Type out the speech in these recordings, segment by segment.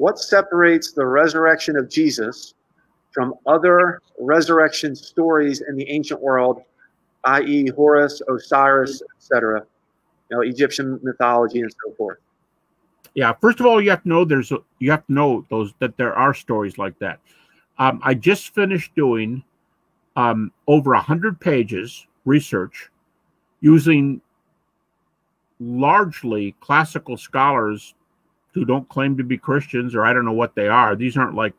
What separates the resurrection of Jesus from other resurrection stories in the ancient world, i.e. Horus, Osiris, etc., Egyptian mythology and so forth? Yeah, first of all, you have to know that there are stories like that. I just finished doing over 100 pages research using largely classical scholars who don't claim to be Christians, or I don't know what they are. These aren't like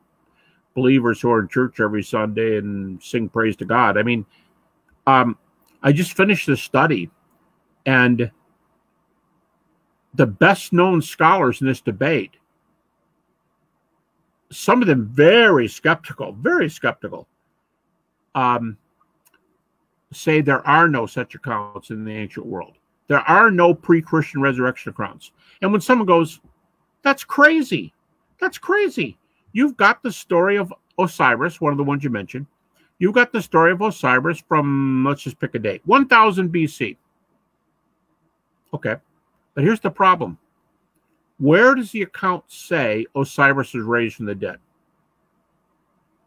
believers who are in church every Sunday and sing praise to God. I mean, I just finished this study, and the best known scholars in this debate, some of them very skeptical, say there are no such accounts in the ancient world. There are no pre-Christian resurrection accounts. And when someone goes, that's crazy. That's crazy. You've got the story of Osiris, one of the ones you mentioned. You've got the story of Osiris from, let's just pick a date, 1000 BC. Okay. But here's the problem. Where does the account say Osiris was raised from the dead?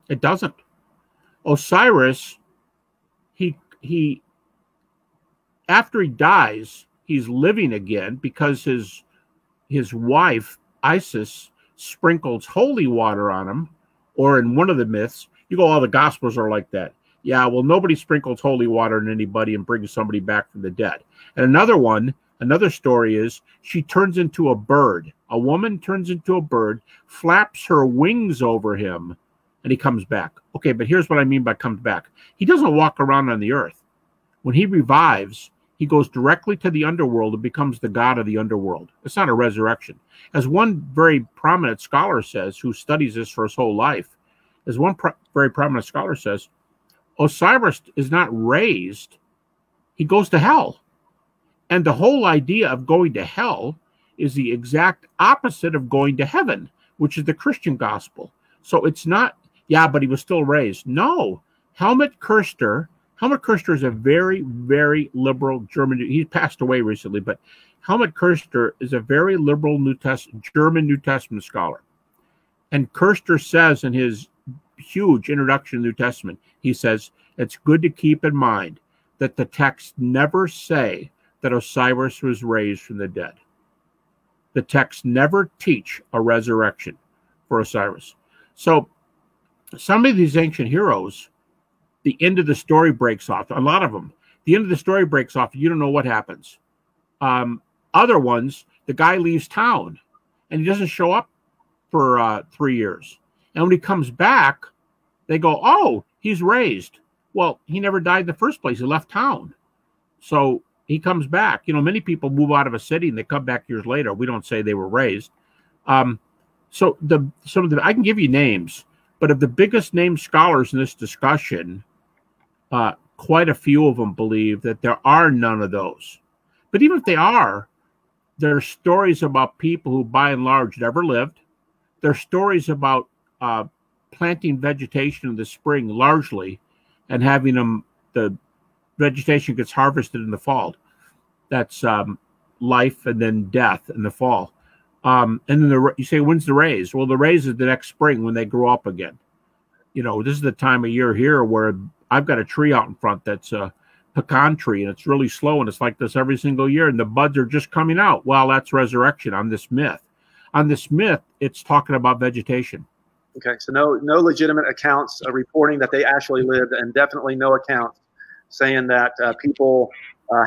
It doesn't. Osiris, he after he dies, he's living again because his wife, Isis, sprinkles holy water on him, or in one of the myths, all the Gospels are like that. Yeah, well, nobody sprinkles holy water on anybody and brings somebody back from the dead. And another story is she turns into a bird. A woman turns into a bird, flaps her wings over him, and he comes back. Okay, but here's what I mean by comes back. He doesn't walk around on the earth. When he revives, he goes directly to the underworld and becomes the god of the underworld. It's not a resurrection. As one very prominent scholar says, who studies this for his whole life, very prominent scholar says, Osiris is not raised. He goes to hell. And the whole idea of going to hell is the exact opposite of going to heaven, which is the Christian gospel. So it's not, yeah, but he was still raised. No. Helmut Kirster is a very, very liberal German. He passed away recently, but Helmut Kirster is a very liberal German New Testament scholar. And Kirster says in his huge introduction to the New Testament, he says, it's good to keep in mind that the texts never say that Osiris was raised from the dead. The texts never teach a resurrection for Osiris. So some of these ancient heroes, the end of the story breaks off. A lot of them, the end of the story breaks off. You don't know what happens. Other ones, the guy leaves town and he doesn't show up for 3 years. And when he comes back, they go, oh, he's raised. Well, he never died in the first place. He left town. So he comes back. Many people move out of a city and they come back years later. We don't say they were raised. So I can give you names, but of the biggest named scholars in this discussion, quite a few of them believe that there are none of those. But even if they are, there are stories about people who, by and large, never lived. There are stories about planting vegetation in the spring, largely, and having them, the vegetation gets harvested in the fall. That's life and then death in the fall. And then you say, when's the raise? Well, the raise is the next spring when they grow up again. This is the time of year here where I've got a tree out in front that's a pecan tree, and it's really slow, and it's like this every single year, and the buds are just coming out. Well, that's resurrection on this myth. On this myth, it's talking about vegetation. Okay, so no legitimate accounts reporting that they actually lived, and definitely no accounts saying that people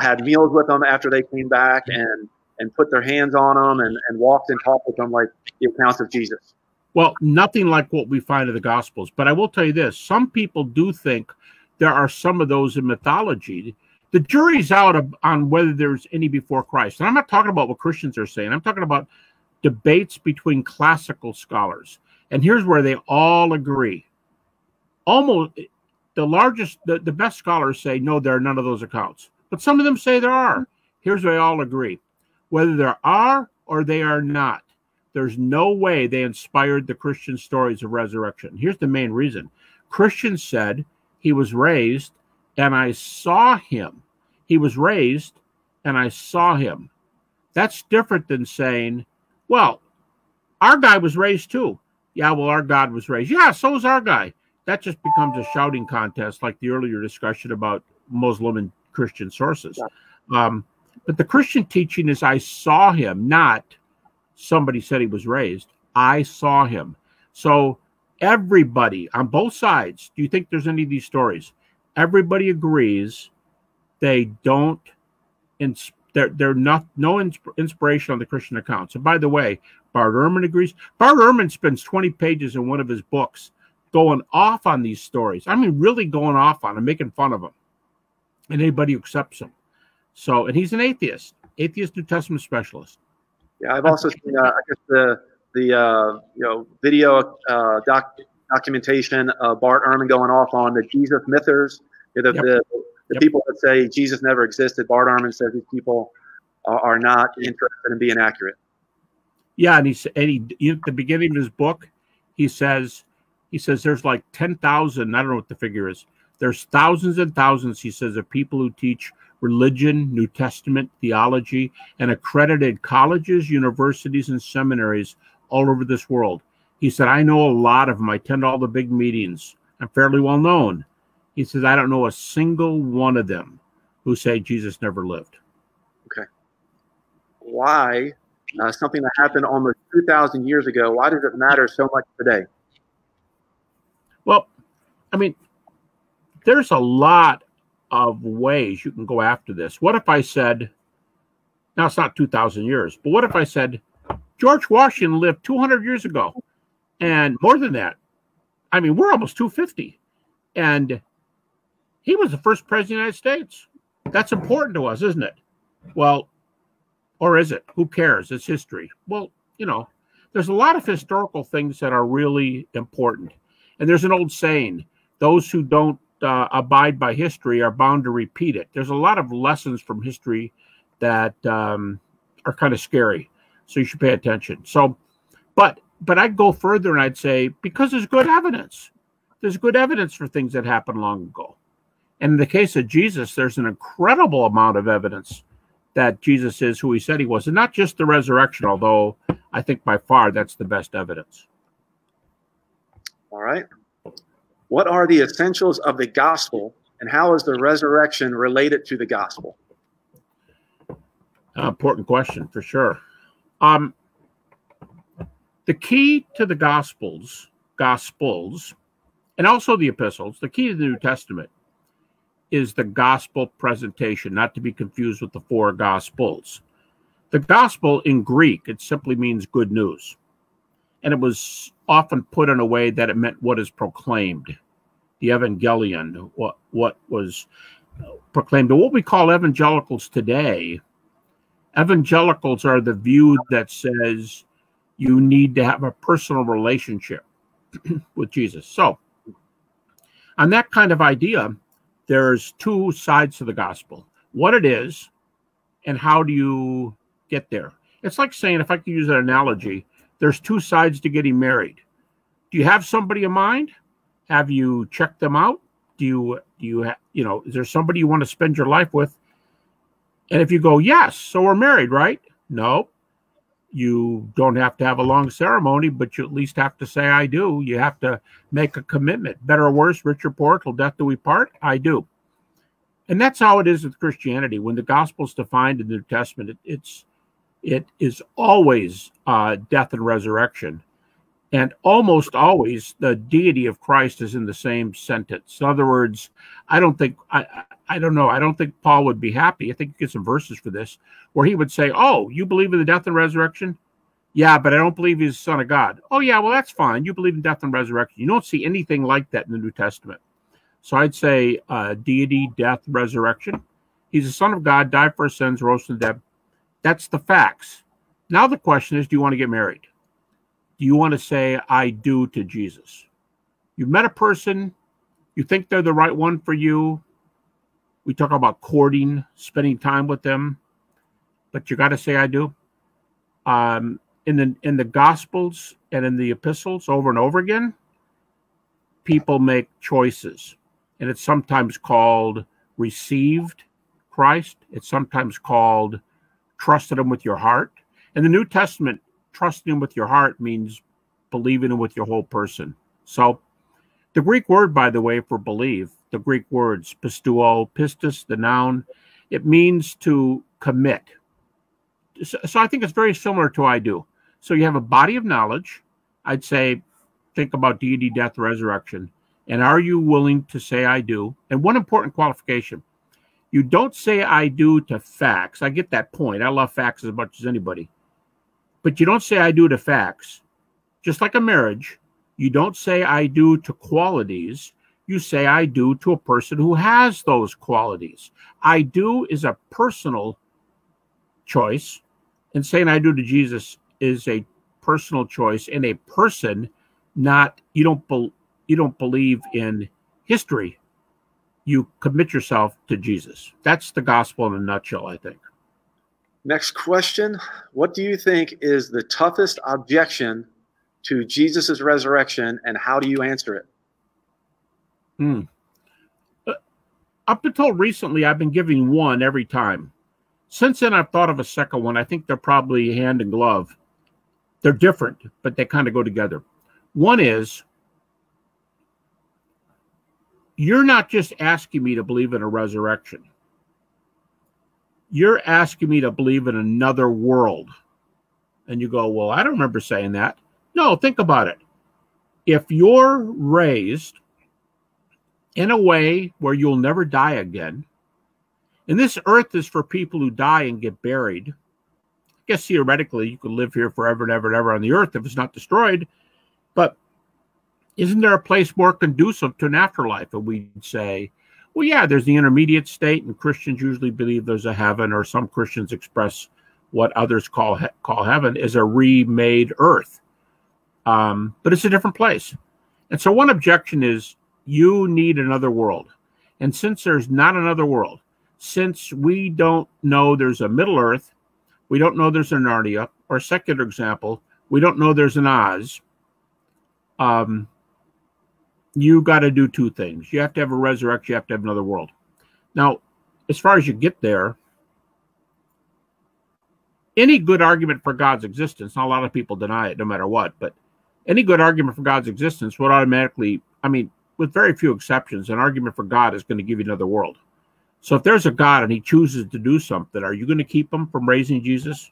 had meals with them after they came back and put their hands on them and walked and talked with them like the accounts of Jesus. Well, nothing like what we find in the Gospels. But I will tell you this. Some people do think there are some of those in mythology. The jury's out on whether there's any before Christ. And I'm not talking about what Christians are saying. I'm talking about debates between classical scholars. And here's where they all agree. Almost the best scholars say, no, there are none of those accounts. But some of them say there are. Here's where they all agree. Whether there are or they are not, there's no way they inspired the Christian stories of resurrection. Here's the main reason. Christians said he was raised and I saw him. He was raised and I saw him. That's different than saying, well, our guy was raised too. Yeah, well, our God was raised. Yeah, so was our guy. That just becomes a shouting contest, like the earlier discussion about Muslim and Christian sources. But the Christian teaching is I saw him, not somebody said he was raised. I saw him. So everybody on both sides, do you think there's any of these stories? Everybody agrees they don't, they're not, no inspiration on the Christian accounts. And by the way, Bart Ehrman agrees. Bart Ehrman spends 20 pages in one of his books going off on these stories. I mean, really going off on them, making fun of them. And anybody who accepts them. So, and he's an atheist New Testament specialist. Yeah, I've also seen, I guess the video documentation of Bart Ehrman going off on the Jesus mythers. The people that say Jesus never existed. Bart Ehrman says these people are not interested in being accurate. Yeah, and he at the beginning of his book, he says there's like 10,000. I don't know what the figure is. There's thousands and thousands, he says, of people who teach religion, New Testament theology, and accredited colleges, universities, and seminaries all over this world. He said, I know a lot of them. I attend all the big meetings. I'm fairly well known. He says, I don't know a single one of them who say Jesus never lived. Okay. Why, something that happened almost 2,000 years ago, why does it matter so much today? Well, I mean, there's a lot of ways you can go after this. What if I said, now it's not 2,000 years, but what if I said, George Washington lived 200 years ago and more than that? I mean, we're almost 250. And he was the first president of the United States. That's important to us, isn't it? Well, or is it? Who cares? It's history. Well, you know, there's a lot of historical things that are really important. And there's an old saying, those who don't abide by history are bound to repeat it. There's a lot of lessons from history that are kind of scary. So you should pay attention. So, but I'd go further and I'd say, because there's good evidence. There's good evidence for things that happened long ago. And in the case of Jesus, there's an incredible amount of evidence that Jesus is who he said he was. And not just the resurrection, although I think by far that's the best evidence. All right. What are the essentials of the gospel, and how is the resurrection related to the gospel? Important question, for sure. The key to the Gospels, and also the epistles, the key to the New Testament is the gospel presentation, not to be confused with the four Gospels. The gospel in Greek, it simply means good news. And it was often put in a way that it meant what is proclaimed. The evangelion, what was proclaimed. And what we call evangelicals today, evangelicals are the view that says you need to have a personal relationship with Jesus. So, on that kind of idea, there's two sides to the gospel. What it is, and how do you get there? It's like saying, if I could use an analogy, there's two sides to getting married. Do you have somebody in mind? Have you checked them out? Do you is there somebody you want to spend your life with? And if you go, yes, so we're married, right? No, you don't have to have a long ceremony, but you at least have to say, I do. You have to make a commitment. Better or worse, rich or poor, till death do we part? I do. And that's how it is with Christianity. When the gospel is defined in the New Testament, it is always death and resurrection. And almost always the deity of Christ is in the same sentence. In other words, I don't think Paul would be happy. I think you get some verses for this where he would say, oh, you believe in the death and resurrection? Yeah, but I don't believe he's the Son of God. Oh, yeah, well, that's fine. You believe in death and resurrection. You don't see anything like that in the New Testament. So I'd say deity, death, resurrection. He's the Son of God, died for our sins, rose from the dead. That's the facts. Now the question is, do you want to get married? Do you want to say, I do to Jesus? You've met a person. You think they're the right one for you. We talk about courting, spending time with them. But you got to say, I do. In the Gospels and in the epistles over and over again, people make choices. And it's sometimes called received Christ. It's sometimes called trusted him with your heart. In the New Testament, trusting him with your heart means believing him with your whole person. So the Greek word, by the way, for believe, the Greek words, pisteuo, pistis, the noun, it means to commit. So I think it's very similar to I do. So you have a body of knowledge. I'd say, think about deity, death, resurrection. And are you willing to say I do? And one important qualification, you don't say I do to facts. I get that point. I love facts as much as anybody. But you don't say I do to facts. Just like a marriage, you don't say I do to qualities. You say I do to a person who has those qualities. I do is a personal choice, and saying I do to Jesus is a personal choice and a person, not, you don't believe in history. You commit yourself to Jesus. That's the gospel in a nutshell, I think. Next question. What do you think is the toughest objection to Jesus' resurrection, and how do you answer it? Up until recently, I've been giving one every time. Since then, I've thought of a second one. I think they're probably hand in glove. They're different, but they kind of go together. One is, you're not just asking me to believe in a resurrection. You're asking me to believe in another world. And you go, well, I don't remember saying that. No, think about it. If you're raised in a way where you'll never die again, and this earth is for people who die and get buried, I guess theoretically you could live here forever and ever and ever on the earth if it's not destroyed, but isn't there a place more conducive to an afterlife? And we'd say, well, yeah, there's the intermediate state, and Christians usually believe there's a heaven, or some Christians express what others call heaven is a remade earth. But it's a different place. And so one objection is you need another world. And since there's not another world, since we don't know there's a Middle Earth, we don't know there's an Narnia, or secular example, we don't know there's an Oz, you got to do two things. You have to have a resurrection, you have to have another world. Now, as far as you get there, any good argument for God's existence, not a lot of people deny it no matter what, but any good argument for God's existence would automatically, I mean, with very few exceptions, an argument for God is going to give you another world. So if there's a God and he chooses to do something, are you going to keep him from raising Jesus?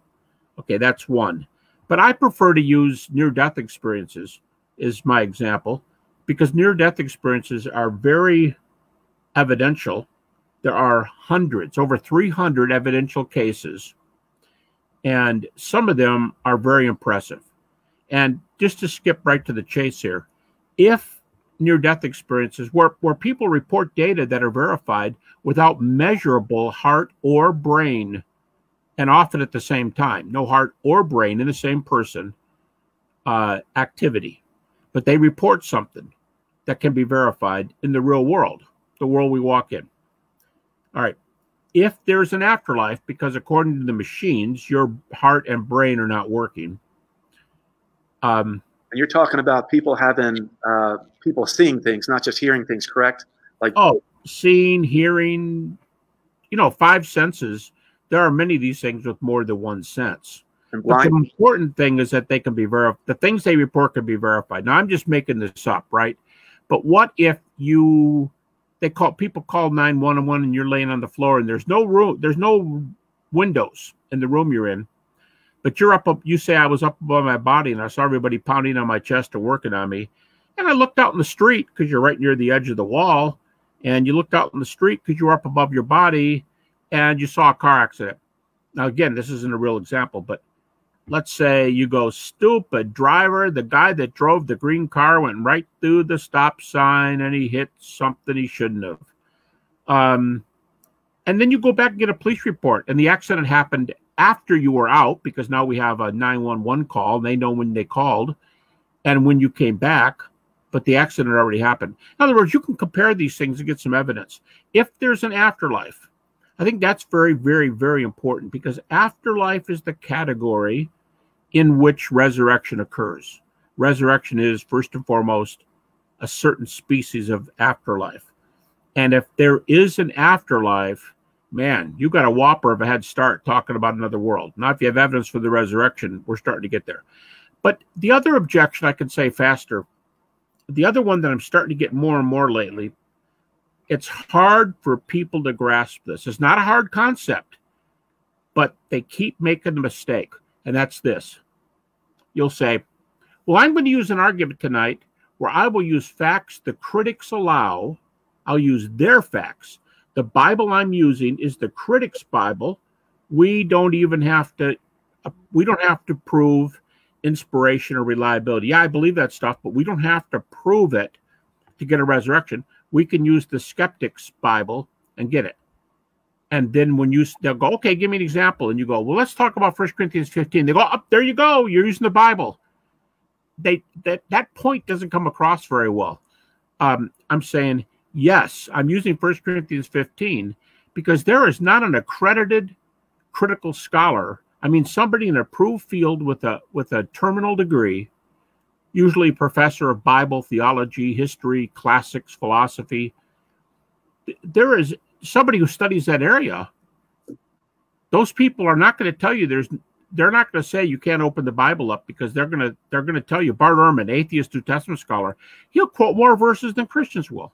Okay, that's one. But I prefer to use near-death experiences as my example, because near-death experiences are very evidential. There are hundreds, over 300 evidential cases, and some of them are very impressive. And just to skip right to the chase here, if near-death experiences where people report data that are verified without measurable heart or brain, and often at the same time, no heart or brain in the same person, activity, but they report something that can be verified in the real world, the world we walk in. All right. If there's an afterlife, because according to the machines, your heart and brain are not working. And you're talking about people having, people seeing things, not just hearing things, correct? Like, oh, seeing, hearing, you know, 5 senses. There are many of these things with more than one sense. And but the important thing is that they can be verified. The things they report can be verified. Now, I'm just making this up, right? But what if people call 911 and you're laying on the floor and there's no room, there's no windows in the room you're in, but you're up, you say I was up above my body and I saw everybody pounding on my chest or working on me. And I looked out in the street because you're right near the edge of the wall, and you looked out in the street because you were up above your body and you saw a car accident. Now, again, this isn't a real example, but let's say you go, stupid driver, the guy that drove the green car went right through the stop sign and he hit something he shouldn't have. And then you go back and get a police report, and the accident happened after you were out, because now we have a 911 call, and they know when they called and when you came back, but the accident already happened. In other words, you can compare these things and get some evidence. If there's an afterlife, I think that's very, very, very important, because afterlife is the category in which resurrection occurs. Resurrection is, first and foremost, a certain species of afterlife. And if there is an afterlife, man, you got a whopper of a head start talking about another world. Now, if you have evidence for the resurrection, we're starting to get there. But the other objection I can say faster, the other one that I'm starting to get more and more lately, it's hard for people to grasp this. It's not a hard concept, but they keep making the mistake, and that's this. You'll say, well, I'm going to use an argument tonight where I will use facts the critics allow. I'll use their facts. The Bible I'm using is the critics' Bible. We don't have to prove inspiration or reliability. Yeah, I believe that stuff, but we don't have to prove it to get a resurrection. We can use the skeptics' Bible and get it. And then they'll go, okay, give me an example. And you go, well, let's talk about 1 Corinthians 15. They go, up there you go. You're using the Bible. That point doesn't come across very well. I'm saying, yes, I'm using 1 Corinthians 15 because there is not an accredited critical scholar. I mean, somebody in an approved field with a terminal degree, usually a professor of Bible, theology, history, classics, philosophy. There is somebody who studies that area. Those people are not going to tell you they're not going to say you can't open the Bible up, because they're going to tell you, Bart Ehrman, atheist New Testament scholar, he'll quote more verses than Christians will.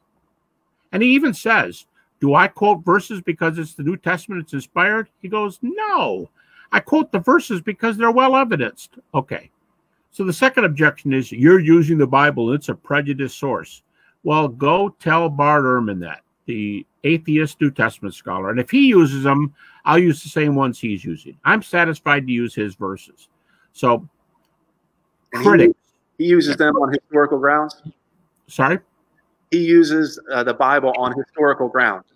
And he even says, do I quote verses because it's the New Testament, it's inspired? He goes, no, I quote the verses because they're well evidenced. Okay. So the second objection is you're using the Bible, it's a prejudiced source. Well, go tell Bart Ehrman that, the atheist New Testament scholar. And if he uses them, I'll use the same ones he's using. I'm satisfied to use his verses. So critics. He uses them on historical grounds? Sorry? He uses the Bible on historical grounds.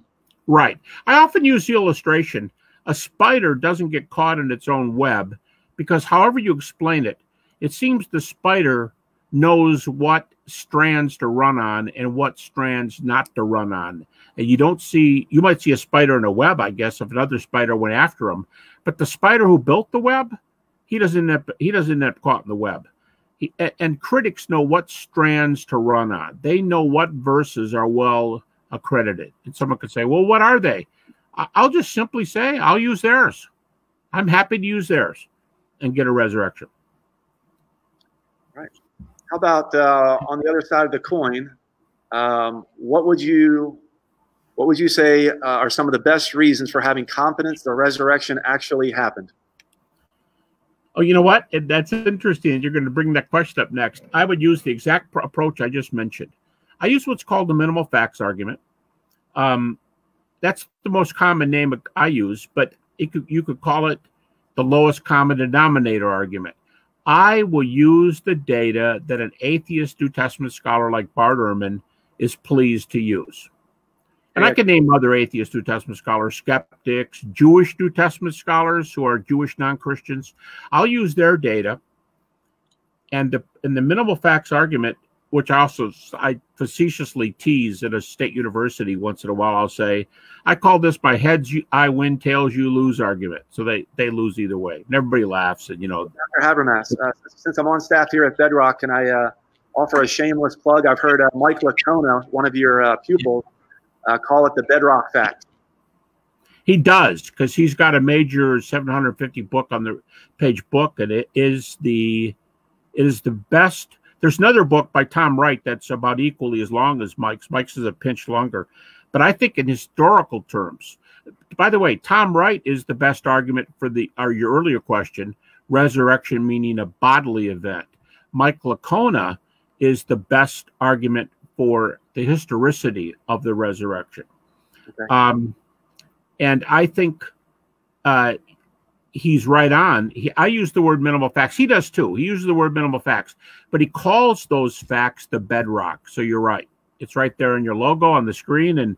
Right. I often use the illustration. A spider doesn't get caught in its own web because however you explain it, it seems the spider knows what strands to run on and what strands not to run on. And you might see a spider in a web, I guess, if another spider went after him. But the spider who built the web, he doesn't end up caught in the web. And critics know what strands to run on. They know what verses are well accredited. And someone could say, well, what are they? I'll just simply say, I'll use theirs. I'm happy to use theirs and get a resurrection. Right. How about on the other side of the coin? What would you say are some of the best reasons for having confidence the resurrection actually happened? Oh, you know what? That's interesting. You're going to bring that question up next. I would use the exact approach I just mentioned. I use what's called the minimal facts argument. That's the most common name I use, but you could call it the lowest common denominator argument. I will use the data that an atheist New Testament scholar like Bart Ehrman is pleased to use. And I can name other atheist New Testament scholars, skeptics, Jewish New Testament scholars who are Jewish non-Christians. I'll use their data. And in the minimal facts argument, which I facetiously tease at a state university once in a while, I'll say, I call this my heads I win, tails you lose argument. So they lose either way. And everybody laughs. And, Dr. Habermas, since I'm on staff here at Bedrock, can I offer a shameless plug? I've heard Mike Licona, one of your pupils, call it the Bedrock fact. He does, because he's got a major 750 book on the page book, and it is the best. There's another book by Tom Wright that's about equally as long as Mike's. Mike's is a pinch longer. But I think in historical terms, by the way, Tom Wright is the best argument for your earlier question, resurrection meaning a bodily event. Mike Licona is the best argument for the historicity of the resurrection. Okay. And I think he's right on. I use the word minimal facts. He does too. He uses the word minimal facts, but he calls those facts the bedrock. So you're right. It's right there in your logo on the screen, and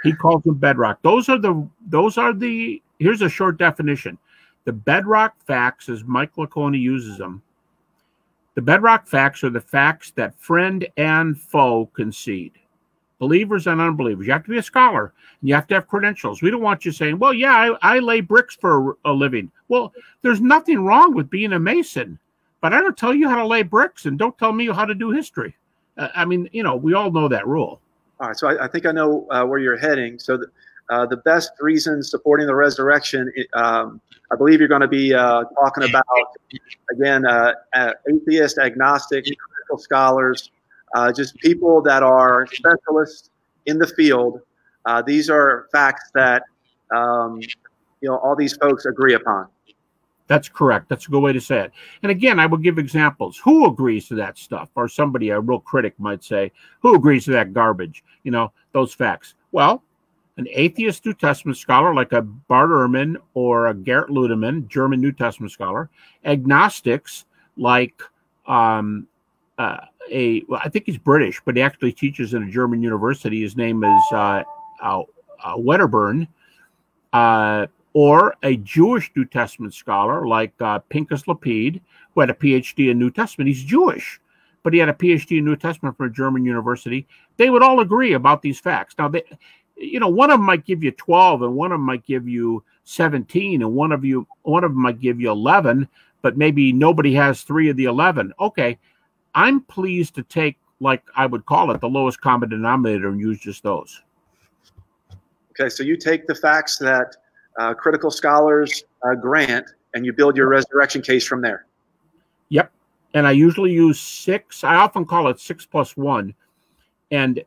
he calls them bedrock. Those are the. Here's a short definition. The bedrock facts, as Mike Licona uses them, the bedrock facts are the facts that friend and foe concede. Believers and unbelievers. You have to be a scholar, and you have to have credentials. We don't want you saying, well, yeah, I lay bricks for a living. Well, there's nothing wrong with being a mason, but I don't tell you how to lay bricks, and don't tell me how to do history. I mean, we all know that rule. All right, so I think I know where you're heading. So the best reasons supporting the resurrection, I believe you're going to be talking about, again, atheists, agnostic, critical scholars, just people that are specialists in the field. These are facts that all these folks agree upon. That's correct. That's a good way to say it. And again, I will give examples. Who agrees to that stuff? Or somebody, a real critic might say, who agrees to that garbage? Those facts. Well, an atheist New Testament scholar like a Bart Ehrman or a Gerhard Ludemann, German New Testament scholar. Agnostics like I think he's British, but he actually teaches in a German university. His name is Wedderburn. Or a Jewish New Testament scholar like Pinchas Lapid, who had a PhD in New Testament. He's Jewish, but he had a PhD in New Testament from a German university. They would all agree about these facts. Now, one of them might give you 12, and one of them might give you 17, and one of them might give you 11, but maybe nobody has 3 of the 11. Okay, I'm pleased to take, like I would call it, the lowest common denominator and use just those. Okay, so you take the facts that critical scholars grant, and you build your resurrection case from there. Yep. And I usually use 6. I often call it 6 plus 1. And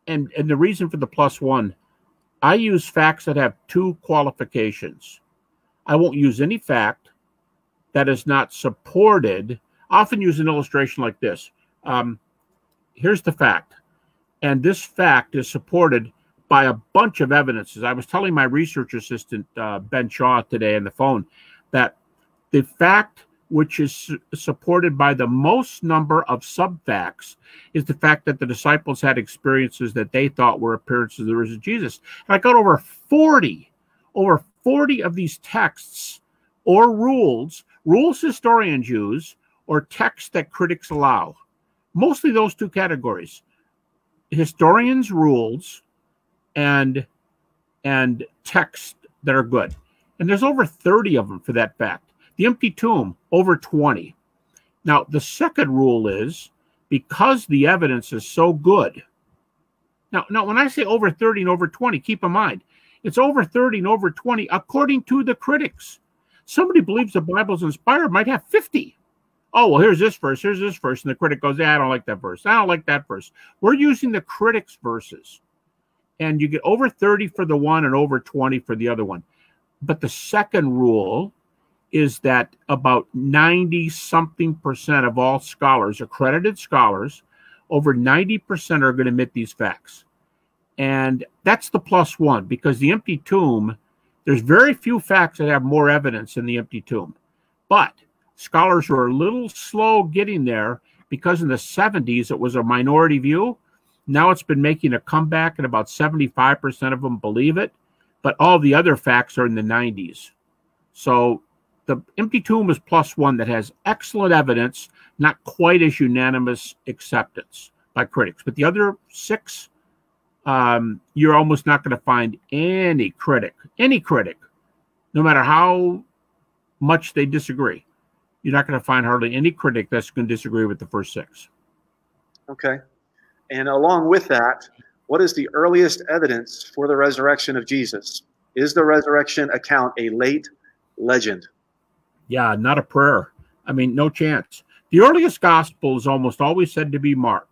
the reason for the plus 1, I use facts that have 2 qualifications. I won't use any fact that is not supported. I often use an illustration like this. Here's the fact. And this fact is supported by a bunch of evidences. I was telling my research assistant, Ben Shaw, today on the phone, that the fact which is supported by the most number of sub-facts is the fact that the disciples had experiences that they thought were appearances of the risen Jesus. And I got over 40 of these texts or rules historians use, or texts that critics allow. Mostly those 2 categories. Historians' rules and texts that are good. And there's over 30 of them for that fact. The empty tomb, over 20. Now, the second rule is, because the evidence is so good. Now, when I say over 30 and over 20, keep in mind, it's over 30 and over 20 according to the critics. Somebody believes the Bible's inspired might have 50. Oh, well, here's this verse, and the critic goes, I don't like that verse. I don't like that verse. We're using the critics' verses. And you get over 30 for the one and over 20 for the other one. But the second rule is that about 90-something% of all scholars, accredited scholars, over 90% are going to admit these facts. And that's the plus 1, because the empty tomb, there's very few facts that have more evidence than the empty tomb. But scholars are a little slow getting there, because in the 70s it was a minority view. Now it's been making a comeback, and about 75% of them believe it, but all the other facts are in the 90s. So the empty tomb is plus 1 that has excellent evidence, not quite as unanimous acceptance by critics. But the other 6, you're almost not going to find any critic, no matter how much they disagree. You're not going to find hardly any critic that's going to disagree with the first 6. Okay. And along with that, what is the earliest evidence for the resurrection of Jesus? Is the resurrection account a late legend? Yeah, not a prayer. I mean, no chance. The earliest gospel is almost always said to be Mark.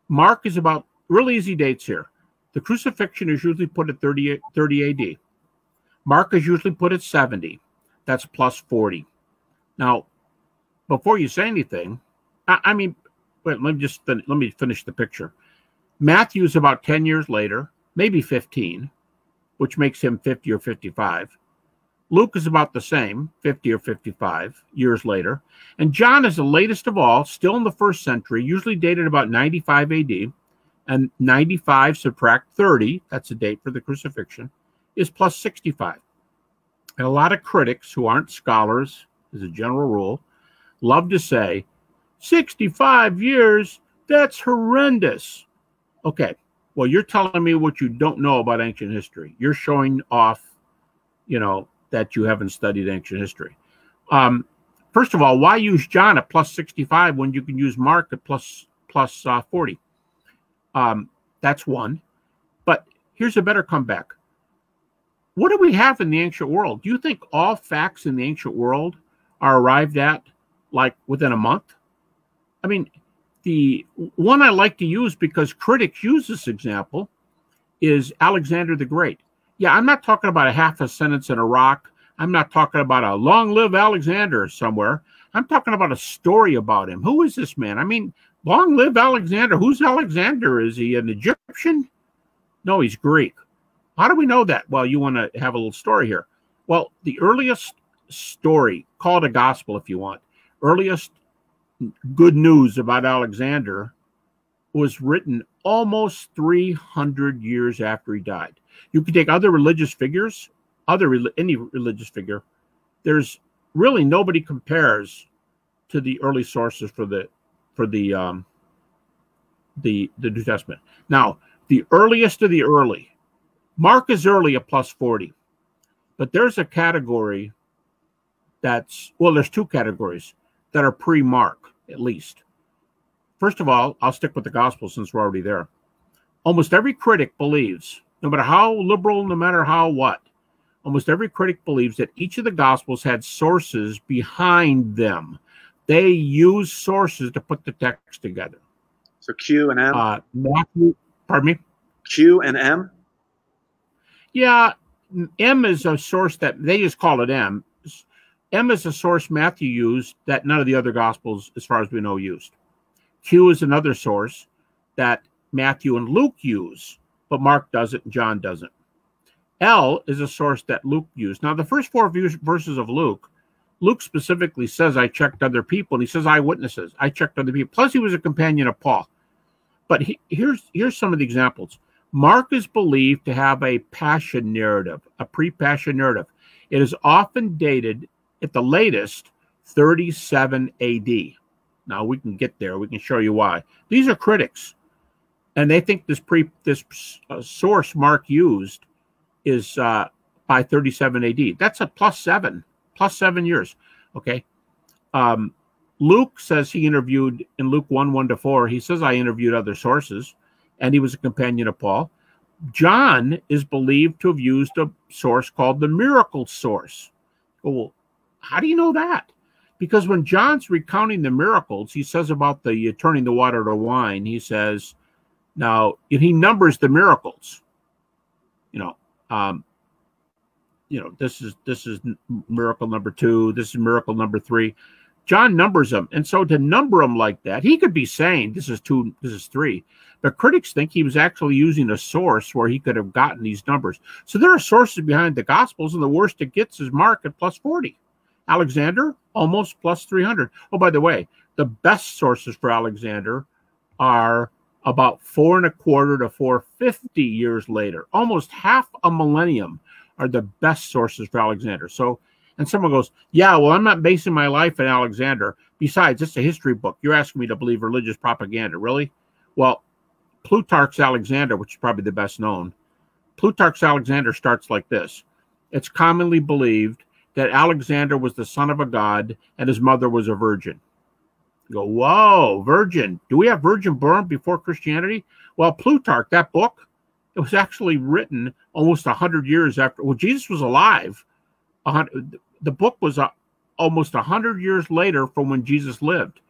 Mark is about, real easy dates here. The crucifixion is usually put at 30 AD. Mark is usually put at 70. That's plus 40. Now, before you say anything, wait, let me finish the picture. Matthew's about 10 years later, maybe 15, which makes him 50 or 55. Luke is about the same, 50 or 55 years later. And John is the latest of all, still in the 1st century, usually dated about 95 AD. And 95 subtract 30, that's the date for the crucifixion, is plus 65. And a lot of critics who aren't scholars, as a general rule, love to say, 65 years, that's horrendous. Okay, well, you're telling me what you don't know about ancient history. You're showing off, that you haven't studied ancient history. First of all, why use John at plus 65 when you can use Mark at plus 40? That's one. But here's a better comeback. What do we have in the ancient world? Do you think all facts in the ancient world are arrived at like within a month? I mean, the one I like to use because critics use this example is Alexander the Great. Yeah, I'm not talking about a half a sentence in a rock. I'm not talking about a long live Alexander somewhere. I'm talking about a story about him. Who is this man? I mean, long live Alexander. Who's Alexander? Is he an Egyptian? No, he's Greek. How do we know that? Well, you want to have a little story here. Well, the earliest story, call it a gospel if you want, earliest good news about Alexander was written almost 300 years after he died. You can take other religious figures, any religious figure. There's really nobody compares to the early sources for the New Testament. Now, the earliest of the early, Mark is early at plus 40, but there's a category that's, well, there's two categories that are pre-Mark, at least. First of all, I'll stick with the gospel since we're already there. Almost every critic believes, no matter how liberal, no matter how what, almost every critic believes that each of the gospels had sources behind them. They use sources to put the text together. So Q and M? Matthew, pardon me? Q and M? Yeah, M is a source that they just call it M. M is a source Matthew used that none of the other gospels, as far as we know, used. Q is another source that Matthew and Luke use, but Mark doesn't and John doesn't. L is a source that Luke used. Now, the first four verses of Luke specifically says, I checked other people, and he says eyewitnesses. I checked other people. Plus, he was a companion of Paul. But here's some of the examples. Mark is believed to have a passion narrative, a pre-passion narrative. It is often dated at the latest 37 AD. Now, we can get there. We can show you why. These are critics, and they think this source Mark used is by 37 AD. That's a plus 7 years. Okay. Luke says he interviewed in Luke 1:1-4. He says I interviewed other sources, and he was a companion of Paul. John is believed to have used a source called the miracle source. Well, how do you know that? Because when John's recounting the miracles, he says about the turning the water to wine, he says, now, he numbers the miracles. This is miracle number 2. This is miracle number 3. John numbers them. And so to number them like that, he could be saying this is 2, this is 3. But critics think he was actually using a source where he could have gotten these numbers. So there are sources behind the Gospels, and the worst it gets is Mark at plus 40. Alexander, almost plus 300. Oh, by the way, the best sources for Alexander are about 4.25 to 450 years later. Almost half a millennium are the best sources for Alexander. So, and someone goes, yeah, well, I'm not basing my life on Alexander. Besides, it's a history book. You're asking me to believe religious propaganda, really? Well, Plutarch's Alexander, which is probably the best known, Plutarch's Alexander starts like this. It's commonly believed that Alexander was the son of a god and his mother was a virgin. You go, whoa, virgin. Do we have virgin born before Christianity? Well, Plutarch, that book, it was actually written almost 100 years after. Well, Jesus was alive. The book was almost 100 years later from when Jesus lived.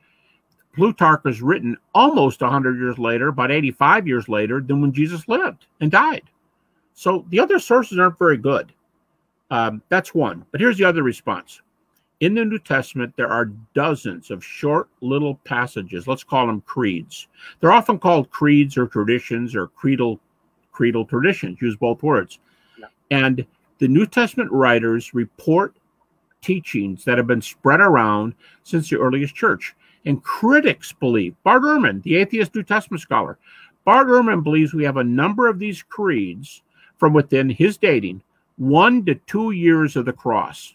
Plutarch was written almost 100 years later, about 85 years later than when Jesus lived and died. So the other sources aren't very good. That's one. But here's the other response. In the New Testament, there are dozens of short little passages. Let's call them creeds. They're often called creeds or traditions or creedal traditions. Use both words. Yeah. And the New Testament writers report teachings that have been spread around since the earliest church. And critics believe, Bart Ehrman, the atheist New Testament scholar, Bart Ehrman believes we have a number of these creeds from within his dating 1 to 2 years of the cross.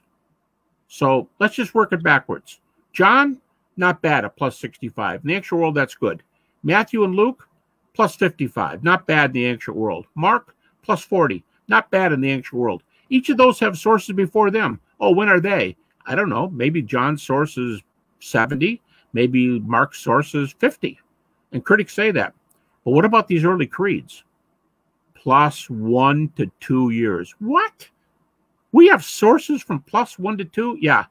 So let's just work it backwards. John, not bad at plus 65. In the ancient world, that's good. Matthew and Luke, plus 55. Not bad in the ancient world. Mark, plus 40. Not bad in the ancient world. Each of those have sources before them. Oh, when are they? I don't know. Maybe John's source is 70. Maybe Mark's source is 50. And critics say that. But what about these early creeds? plus 1 to 2 years. What? We have sources from plus 1 to 2? Yeah.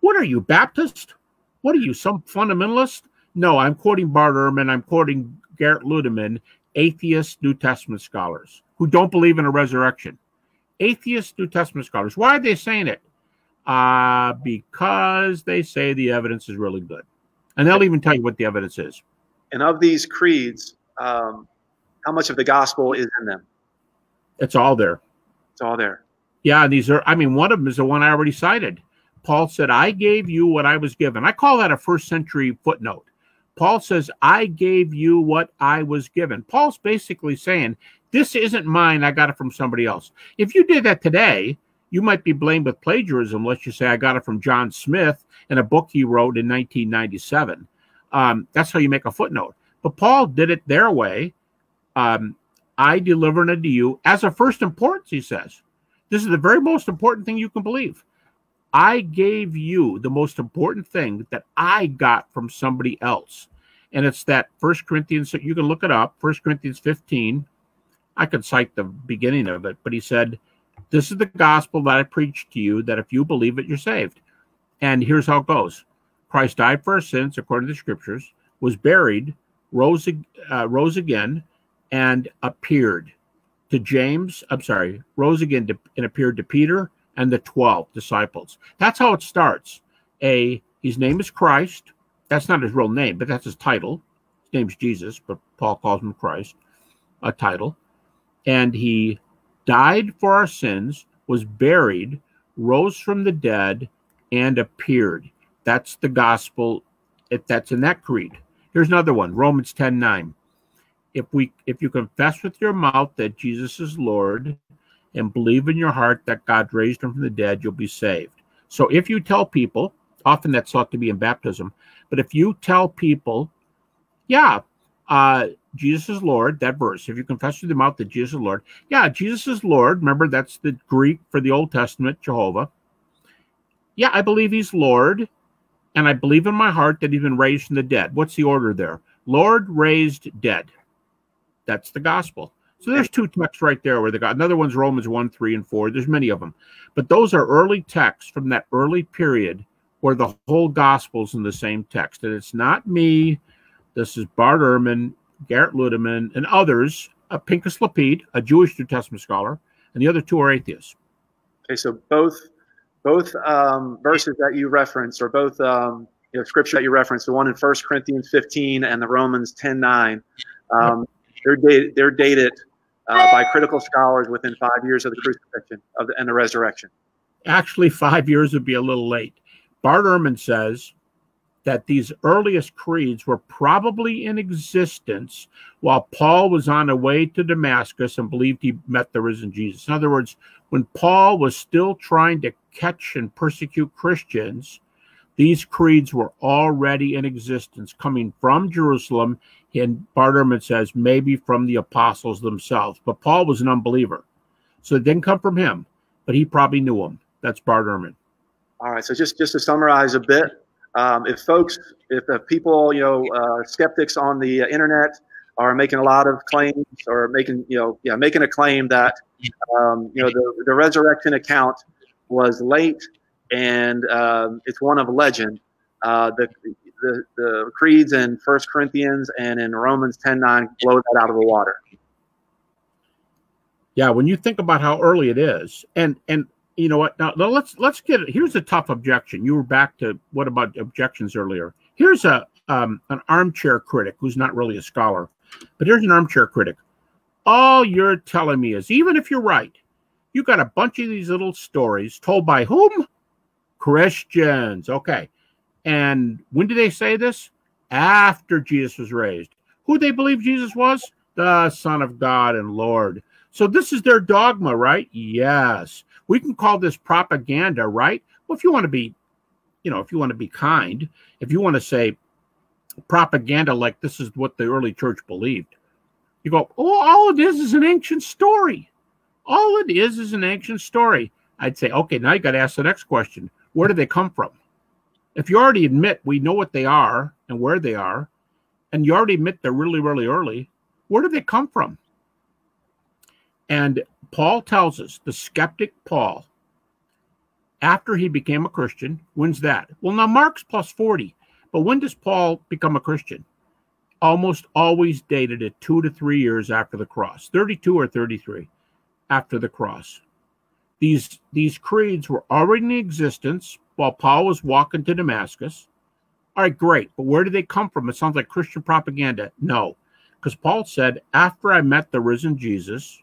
What are you, Baptist? What are you, some fundamentalist? No, I'm quoting Bart Ehrman. I'm quoting Garrett Ludeman, atheist New Testament scholars who don't believe in a resurrection. Atheist New Testament scholars. Why are they saying it? Because they say the evidence is really good. And they'll even tell you what the evidence is. And of these creeds, how much of the gospel is in them? It's all there. It's all there. Yeah, these are, I mean, one of them is the one I already cited. Paul said, I gave you what I was given. I call that a first century footnote. Paul says, I gave you what I was given. Paul's basically saying, this isn't mine. I got it from somebody else. If you did that today, you might be blamed with plagiarism. Let's just say I got it from John Smith in a book he wrote in 1997. That's how you make a footnote. But Paul did it their way. I delivered it to you as a first importance, he says. This is the very most important thing you can believe. I gave you the most important thing that I got from somebody else. And it's that 1 Corinthians, you can look it up, 1 Corinthians 15. I could cite the beginning of it, but he said, this is the gospel that I preached to you, that if you believe it, you're saved. And here's how it goes. Christ died for our sins, according to the scriptures, was buried, rose again, and appeared to James. I'm sorry, rose again and appeared to Peter and the 12 disciples. That's how it starts. His name is Christ. That's not his real name, but that's his title. His name's Jesus, but Paul calls him Christ, a title. And he died for our sins, was buried, rose from the dead, and appeared. That's the gospel. That's in that creed. Here's another one, Romans 10:9. If you confess with your mouth that Jesus is Lord and believe in your heart that God raised him from the dead, you'll be saved. So if you tell people, often that's thought to be in baptism, but if you tell people, yeah, Jesus is Lord, that verse, if you confess with your mouth that Jesus is Lord, yeah, Jesus is Lord. Remember, that's the Greek for the Old Testament, Jehovah. Yeah, I believe he's Lord, and I believe in my heart that he's been raised from the dead. What's the order there? Lord, raised, dead. That's the gospel. So there's two texts right there where they got. Another one's Romans 1, 3, and 4. There's many of them. But those are early texts from that early period where the whole gospel's in the same text. And it's not me. This is Bart Ehrman, Garrett Ludeman, and others. Pinchas Lapid, a Jewish New Testament scholar, and the other two are atheists. Okay, so both verses that you referenced, or both scripture that you referenced, the one in 1 Corinthians 15 and the Romans 10:9, they're dated by critical scholars within 5 years of the crucifixion and the resurrection. Actually, 5 years would be a little late. Bart Ehrman says that these earliest creeds were probably in existence while Paul was on the way to Damascus and believed he met the risen Jesus. In other words, when Paul was still trying to catch and persecute Christians, these creeds were already in existence, coming from Jerusalem, and Bart Ehrman says maybe from the apostles themselves. But Paul was an unbeliever, so it didn't come from him, but he probably knew him. That's Bart Ehrman. All right, so just to summarize a bit, if people, skeptics on the internet are making a lot of claims, or making a claim that the resurrection account was late and it's one of legend, the creeds in 1 Corinthians and in Romans 10:9 blow that out of the water. Yeah, when you think about how early it is, and you know what? Now let's get it. Here's a tough objection. You were back to what about objections earlier. Here's an armchair critic who's not really a scholar, but here's an armchair critic. All you're telling me is, even if you're right, you got a bunch of these little stories told by whom? Christians. Okay. And when did they say this? After Jesus was raised. Who they believe Jesus was? The Son of God and Lord. So this is their dogma, right? Yes. We can call this propaganda, right? Well, if you want to be, if you want to be kind, if you want to say propaganda like this is what the early church believed, you go, oh, all it is an ancient story. All it is an ancient story. I'd say, okay, now you got to ask the next question. Where do they come from? If you already admit we know what they are and where they are, and you already admit they're really, really early, where do they come from? And Paul tells us, the skeptic Paul, after he became a Christian, when's that? Well, now Mark's plus 40, but when does Paul become a Christian? Almost always dated at 2 to 3 years after the cross, 32 or 33 after the cross. These creeds were already in existence while Paul was walking to Damascus. All right, great, but where did they come from? It sounds like Christian propaganda. No, because Paul said, after I met the risen Jesus,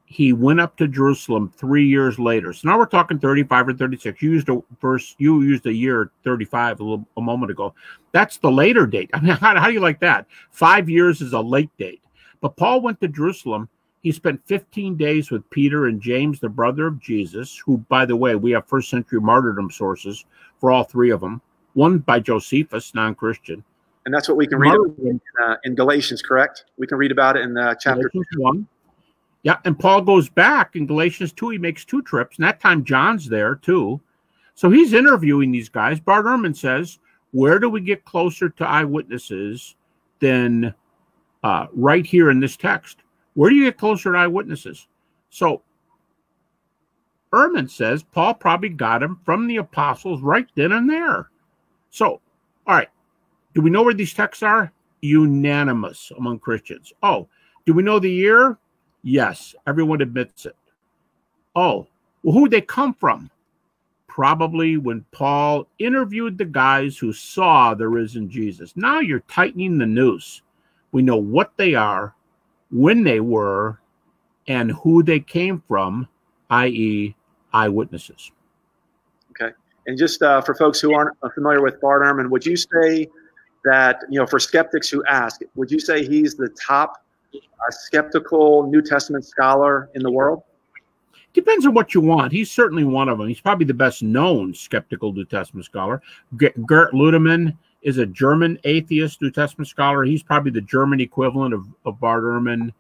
he went up to Jerusalem 3 years later. So now we're talking 35 or 36. You used a year 35 a moment ago. That's the later date. I mean, how do you like that? 5 years is a late date. But Paul went to Jerusalem. He spent 15 days with Peter and James, the brother of Jesus, who, by the way, we have first century martyrdom sources for all three of them. One by Josephus, non-Christian. And that's what we can read in Galatians, correct? We can read about it in chapter 1. Yeah, and Paul goes back in Galatians 2. He makes 2 trips, and that time John's there too. So he's interviewing these guys. Bart Ehrman says, where do we get closer to eyewitnesses than right here in this text? Where do you get closer to eyewitnesses? So Ehrman says Paul probably got him from the apostles right then and there. So, all right, do we know where these texts are? Unanimous among Christians. Oh, do we know the year? Yes, everyone admits it. Oh, well, who'd they come from? Probably when Paul interviewed the guys who saw the risen Jesus. Now you're tightening the noose. We know what they are, when they were, and who they came from, i.e. eyewitnesses. Okay. And just for folks who aren't familiar with Bart Ehrman, would you say that, for skeptics who ask, would you say he's the top skeptical New Testament scholar in the world? Depends on what you want. He's certainly one of them. He's probably the best known skeptical New Testament scholar. Gert Ludemann is a German atheist New Testament scholar. He's probably the German equivalent of Bart Ehrman.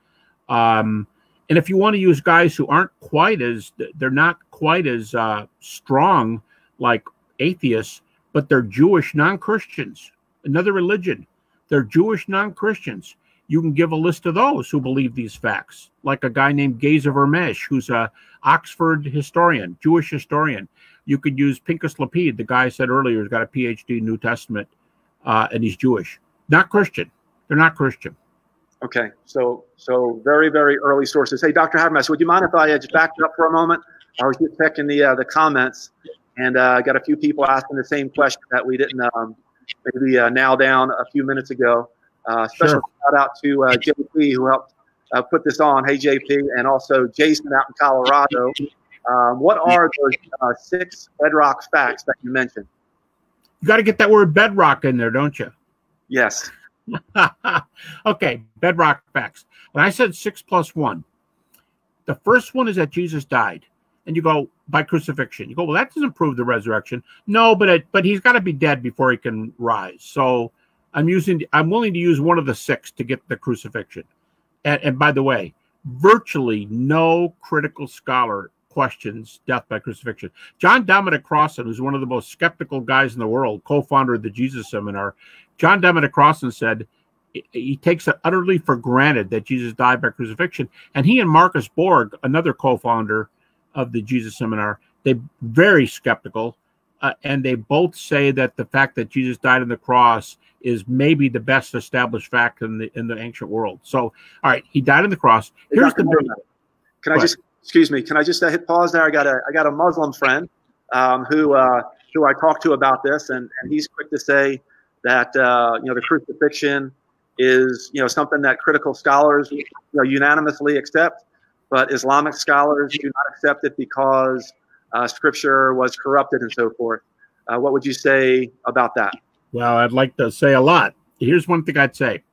And if you want to use guys who aren't they're not quite as strong like atheists, but they're Jewish non-Christians, another religion. They're Jewish non-Christians. You can give a list of those who believe these facts, like a guy named Geza Vermesh, who's a Oxford historian, Jewish historian. You could use Pinchas Lapid, the guy I said earlier, who's got a PhD in New Testament, and he's Jewish. Not Christian. They're not Christian. Okay, so very, very early sources. Hey, Dr. Habermas, would you mind if I just backed up for a moment? I was just checking the comments, and got a few people asking the same question that we didn't maybe nail down a few minutes ago. Special shout out to JP, who helped put this on. Hey, JP, and also Jason out in Colorado. What are those 6 bedrock facts that you mentioned? You got to get that word bedrock in there, don't you? Yes. Okay, bedrock facts. When I said 6 plus 1, the first one is that Jesus died. And you go, by crucifixion. You go, well, that doesn't prove the resurrection. No, but he's got to be dead before he can rise. So I'm willing to use one of the 6 to get the crucifixion. And by the way, virtually no critical scholar questions death by crucifixion. John Dominic Crossan, who's one of the most skeptical guys in the world, co-founder of the Jesus Seminar, John Dominic Crossan said he takes it utterly for granted that Jesus died by crucifixion. And he and Marcus Borg, another co-founder of the Jesus Seminar, they're very skeptical. And they both say that the fact that Jesus died on the cross is maybe the best established fact in the ancient world. So, all right, he died on the cross. Here's the Can I just hit pause there? I got a Muslim friend who I talked to about this, and he's quick to say that the crucifixion is something that critical scholars unanimously accept, but Islamic scholars do not accept it because Scripture was corrupted and so forth. What would you say about that? Well, I'd like to say a lot. Here's one thing I'd say.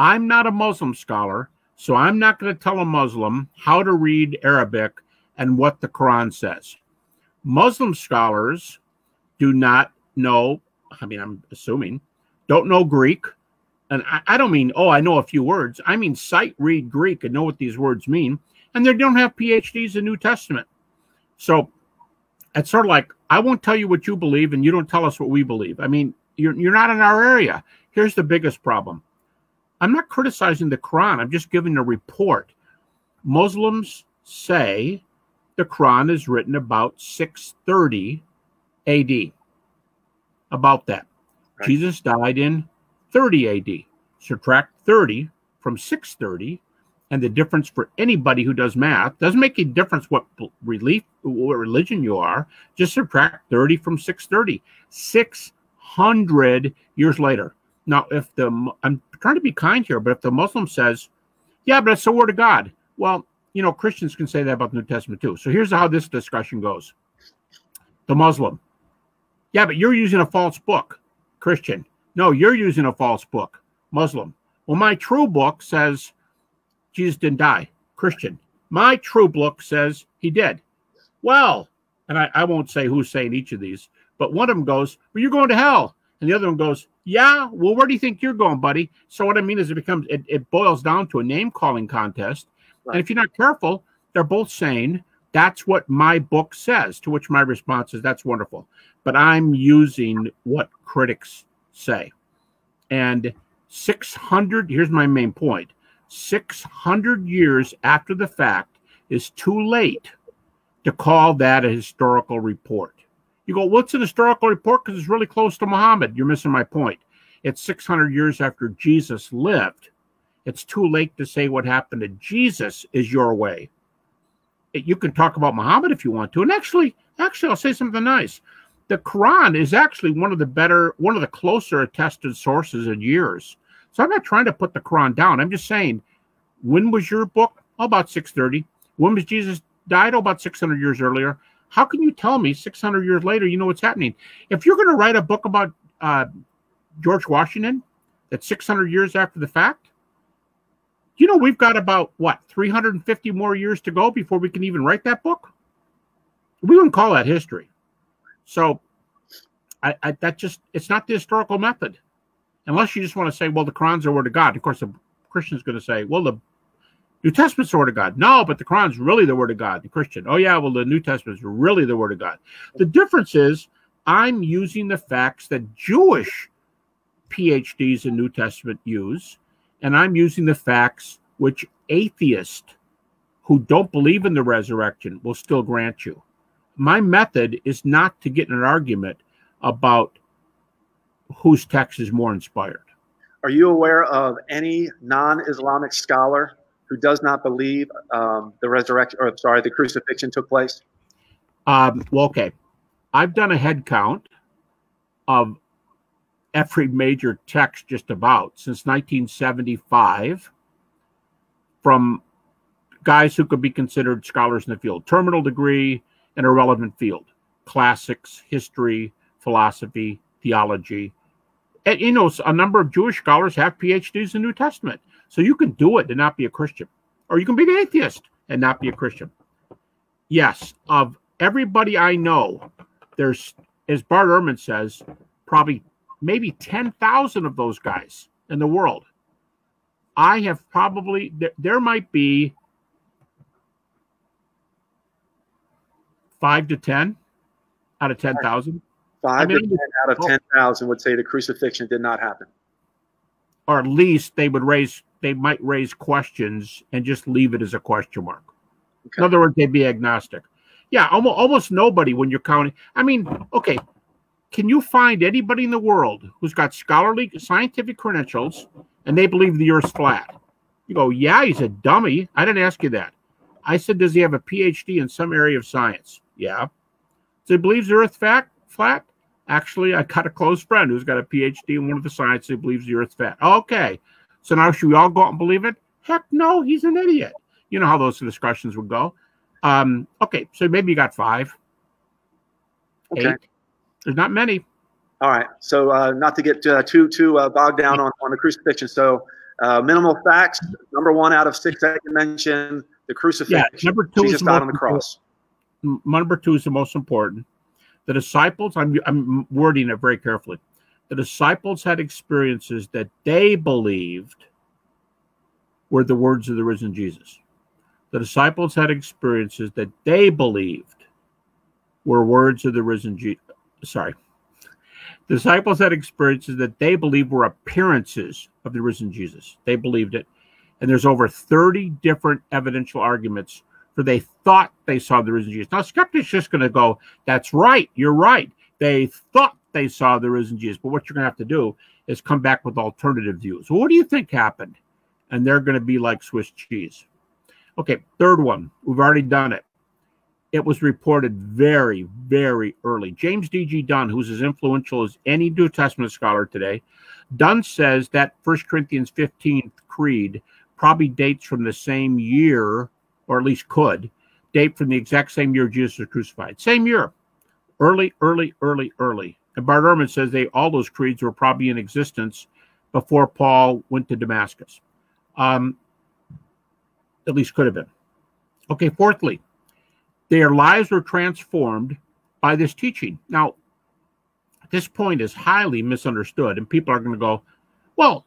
I'm not a Muslim scholar, so I'm not going to tell a Muslim how to read Arabic and what the Quran says. Muslim scholars do not know, I'm assuming, don't know Greek. And I don't mean, I know a few words. I mean, sight read Greek and know what these words mean. And they don't have PhDs in New Testament. So it's sort of like, I won't tell you what you believe and you don't tell us what we believe. I mean, you're not in our area. Here's the biggest problem. I'm not criticizing the Quran. I'm just giving a report. Muslims say the Quran is written about 630 AD. About that. Right. Jesus died in 30 AD. Subtract 30 from 630, and the difference for anybody who does math doesn't make a difference what religion you are. Just subtract 30 from 630. 600 years later. Now, I'm trying to be kind here, but if the Muslim says, yeah, but it's the word of God. Well, Christians can say that about the New Testament too. So here's how this discussion goes. The Muslim. Yeah, but you're using a false book. Christian. No, you're using a false book. Muslim. Well, my true book says Jesus didn't die. Christian. My true book says he did. Well, and I won't say who's saying each of these, but one of them goes, well, you're going to hell. And the other one goes, yeah, well, where do you think you're going, buddy? So what I mean is it boils down to a name-calling contest. Right. And if you're not careful, they're both saying, that's what my book says, to which my response is, that's wonderful. But I'm using what critics say. And 600, here's my main point, 600 years after the fact is too late to call that a historical report. You go, what's an historical report? Because it's really close to Muhammad. You're missing my point. It's 600 years after Jesus lived. It's too late to say what happened to Jesus is your way. You can talk about Muhammad if you want to. And actually, I'll say something nice. The Quran is actually one of the closer attested sources in years. So I'm not trying to put the Quran down. I'm just saying, when was your book? Oh, about 630. When was Jesus died? Oh, about 600 years earlier. How can you tell me 600 years later you know what's happening? If you're going to write a book about George Washington that's 600 years after the fact, we've got about, 350 more years to go before we can even write that book? We wouldn't call that history. So it's not the historical method. Unless you just want to say, well, the Quran's the word of God. Of course, the Christian's going to say, well, the New Testament's the word of God. No, but the Quran's really the word of God. The Christian, oh yeah, well, the New Testament's really the word of God. The difference is I'm using the facts that Jewish PhDs in New Testament use, and I'm using the facts which atheists who don't believe in the resurrection will still grant you. My method is not to get in an argument about whose text is more inspired. Are you aware of any non-Islamic scholar who does not believe the crucifixion took place? Well, okay. I've done a head count of every major text just about since 1975 from guys who could be considered scholars in the field, terminal degree in a relevant field, classics, history, philosophy, theology. And, a number of Jewish scholars have PhDs in New Testament. So you can do it and not be a Christian. Or you can be an atheist and not be a Christian. Yes, of everybody I know, there's, as Bart Ehrman says, probably maybe 10,000 of those guys in the world. I have probably, there might be 5 to 10 out of 10,000. 5 to 10 out of 10,000 would say the crucifixion did not happen. Or at least they might raise questions and just leave it as a question mark. Okay. In other words, they'd be agnostic. Yeah, almost nobody when you're counting. I mean, okay, can you find anybody in the world who's got scholarly scientific credentials and they believe the Earth's flat? You go, yeah, he's a dummy. I didn't ask you that. I said, does he have a PhD in some area of science? Yeah. So he believes the Earth's flat? Actually, I got a close friend who's got a PhD in one of the sciences who believes the Earth's flat. Okay. So now should we all go out and believe it? Heck no, he's an idiot. You know how those discussions would go. Okay, so maybe you got 5. Okay. 8. There's not many. All right. So not to get too bogged down on the crucifixion. So minimal facts. Number 1 out of 6 I can mention, the crucifixion. Yeah, number 2 Jesus died on the cross. Number 2 is the most important. The disciples, I'm wording it very carefully. The disciples had experiences that they believed were the words of the risen Jesus. The disciples had experiences that they believed were words of the risen Jesus. Sorry. The disciples had experiences that they believed were appearances of the risen Jesus. They believed it. And there's over 30 different evidential arguments for they thought they saw the risen Jesus. Now, skeptics just going to go, that's right, you're right. They thought they saw the risen Jesus. But what you're going to have to do is come back with alternative views. Well, what do you think happened? And they're going to be like Swiss cheese. Okay, third one. We've already done it. It was reported very, very early. James D.G. Dunn, who's as influential as any New Testament scholar today, Dunn says that 1 Corinthians 15 creed probably dates from the same year, or at least could date from the exact same year Jesus was crucified. Same year. Early. And Bart Ehrman says all those creeds were probably in existence before Paul went to Damascus. At least could have been. Okay, fourthly, their lives were transformed by this teaching. Now, this point is highly misunderstood, and people are going to go, well,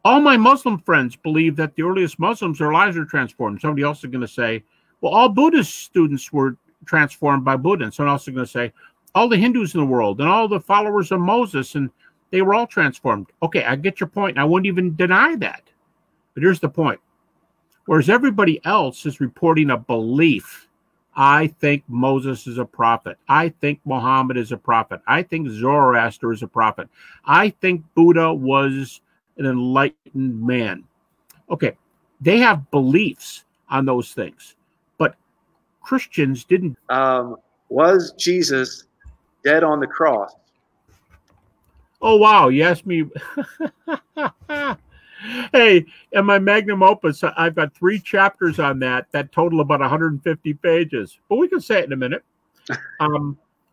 all my Muslim friends believe that the earliest Muslims, their lives were transformed. Somebody else is going to say, well, all Buddhist students were transformed by Buddha. And someone else is going to say, all the Hindus in the world and all the followers of Moses, and they were all transformed. Okay, I get your point, and I wouldn't even deny that. But here's the point. Whereas everybody else is reporting a belief, I think Moses is a prophet. I think Muhammad is a prophet. I think Zoroaster is a prophet. I think Buddha was an enlightened man. Okay, they have beliefs on those things, but Christians didn't. Was Jesus dead on the cross? Oh, wow. You asked me. Hey, in my magnum opus, I've got 3 chapters on that total about 150 pages. But we can say it in a minute.